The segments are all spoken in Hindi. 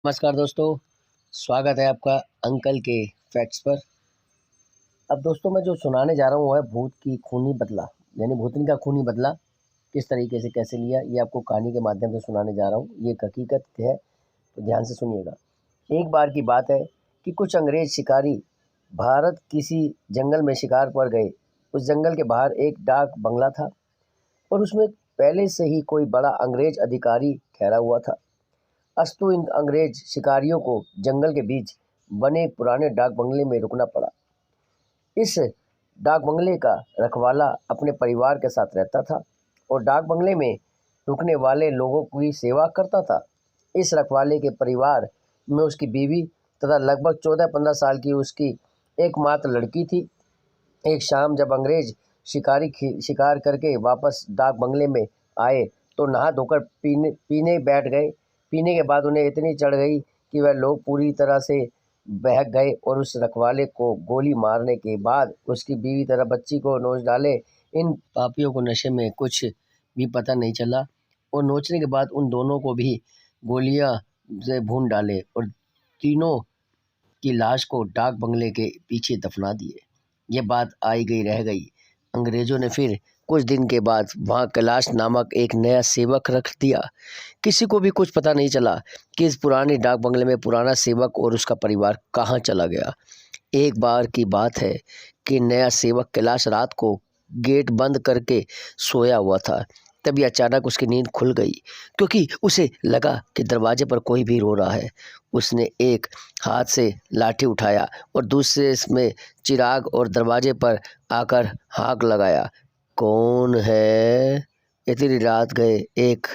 नमस्कार दोस्तों, स्वागत है आपका अंकल के फैक्ट्स पर। अब दोस्तों मैं जो सुनाने जा रहा हूँ वो है भूत की खूनी बदला, यानी भूतनी का खूनी बदला किस तरीके से कैसे लिया, ये आपको कहानी के माध्यम से सुनाने जा रहा हूँ। ये एक हकीकत है, तो ध्यान से सुनिएगा। एक बार की बात है कि कुछ अंग्रेज शिकारी भारत किसी जंगल में शिकार पर गए। उस जंगल के बाहर एक डाक बंगला था और उसमें पहले से ही कोई बड़ा अंग्रेज अधिकारी ठहरा हुआ था। अस्तु इन अंग्रेज शिकारियों को जंगल के बीच बने पुराने डाक बंगले में रुकना पड़ा। इस डाक बंगले का रखवाला अपने परिवार के साथ रहता था और डाक बंगले में रुकने वाले लोगों की सेवा करता था। इस रखवाले के परिवार में उसकी बीवी तथा लगभग 14-15 साल की उसकी एकमात्र लड़की थी। एक शाम जब अंग्रेज शिकारी शिकार करके वापस डाक बंगले में आए तो नहा धोकर पीने पीने बैठ गए। पीने के बाद उन्हें इतनी चढ़ गई कि वह लोग पूरी तरह से बहक गए और उस रखवाले को गोली मारने के बाद उसकी बीवी तरह बच्ची को नोच डाले। इन पापियों को नशे में कुछ भी पता नहीं चला और नोचने के बाद उन दोनों को भी गोलियां से भून डाले और तीनों की लाश को डाक बंगले के पीछे दफना दिए। ये बात आई गई रह गई। अंग्रेजों ने फिर कुछ दिन के बाद वहाँ कैलाश नामक एक नया सेवक रख दिया। किसी को भी कुछ पता नहीं चला कि इस पुराने डाक बंगले में पुराना सेवक और उसका परिवार कहाँ चला गया। एक बार की बात है कि नया सेवक कैलाश रात को गेट बंद करके सोया हुआ था। तभी अचानक उसकी नींद खुल गई क्योंकि उसे लगा कि दरवाजे पर कोई भी रो रहा है। उसने एक हाथ से लाठी उठाया और दूसरे में चिराग और दरवाजे पर आकर हाक लगाया, कौन है? इतनी रात गए एक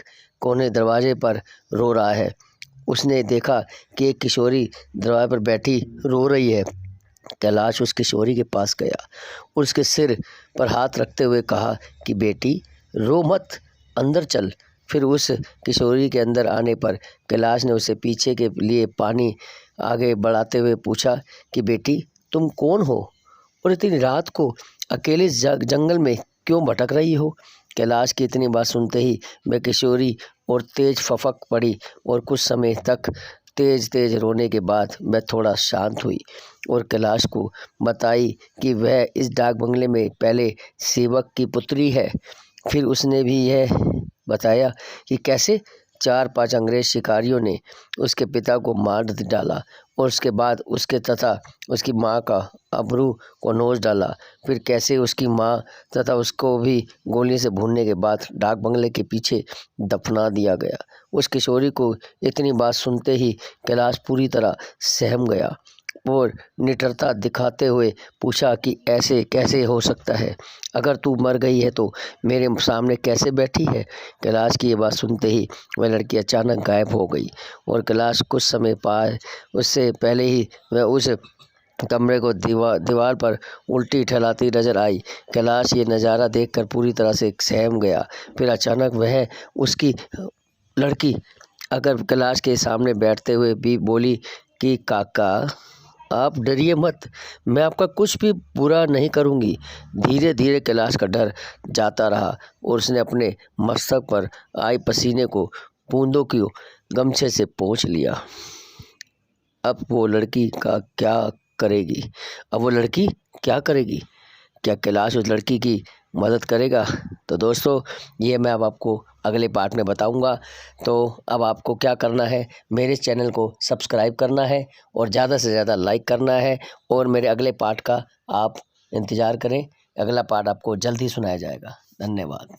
कोने दरवाजे पर रो रहा है। उसने देखा कि एक किशोरी दरवाजे पर बैठी रो रही है। कैलाश उस किशोरी के पास गया और उसके सिर पर हाथ रखते हुए कहा कि बेटी रो मत, अंदर चल। फिर उस किशोरी के अंदर आने पर कैलाश ने उसे पीछे के लिए पानी आगे बढ़ाते हुए पूछा कि बेटी तुम कौन हो और इतनी रात को अकेले जंगल में क्यों भटक रही हो? कैलाश की इतनी बात सुनते ही वह किशोरी और तेज फपक पड़ी और कुछ समय तक तेज तेज रोने के बाद वह थोड़ा शांत हुई और कैलाश को बताई कि वह इस डाक बंगले में पहले सेवक की पुत्री है। फिर उसने भी यह बताया कि कैसे 4-5 अंग्रेज शिकारियों ने उसके पिता को मार डाला और उसके बाद उसके तथा उसकी माँ का अबरू को नोच डाला। फिर कैसे उसकी माँ तथा उसको भी गोली से भूनने के बाद डाक बंगले के पीछे दफना दिया गया। उस किशोरी को इतनी बात सुनते ही कैलाश पूरी तरह सहम गया और निडरता दिखाते हुए पूछा कि ऐसे कैसे हो सकता है? अगर तू मर गई है तो मेरे सामने कैसे बैठी है? कैलाश की ये बात सुनते ही वह लड़की अचानक गायब हो गई और कैलाश कुछ समय पाए उससे पहले ही वह उस कमरे को दीवार पर उल्टी ठहराती नजर आई। कैलाश ये नज़ारा देखकर पूरी तरह से सहम गया। फिर अचानक वह उसकी लड़की अगर कैलाश के सामने बैठते हुए भी बोली कि काका आप डरिए मत, मैं आपका कुछ भी बुरा नहीं करूंगी। धीरे धीरे कैलाश का डर जाता रहा और उसने अपने मस्तक पर आए पसीने को बूंदों की गमछे से पोंछ लिया। अब वो लड़की का क्या करेगी? अब वो लड़की क्या करेगी? क्या कैलाश उस लड़की की मदद करेगा? तो दोस्तों ये मैं अब आपको अगले पार्ट में बताऊंगा। तो अब आपको क्या करना है, मेरे चैनल को सब्सक्राइब करना है और ज़्यादा से ज़्यादा लाइक करना है और मेरे अगले पार्ट का आप इंतज़ार करें। अगला पार्ट आपको जल्द ही सुनाया जाएगा। धन्यवाद।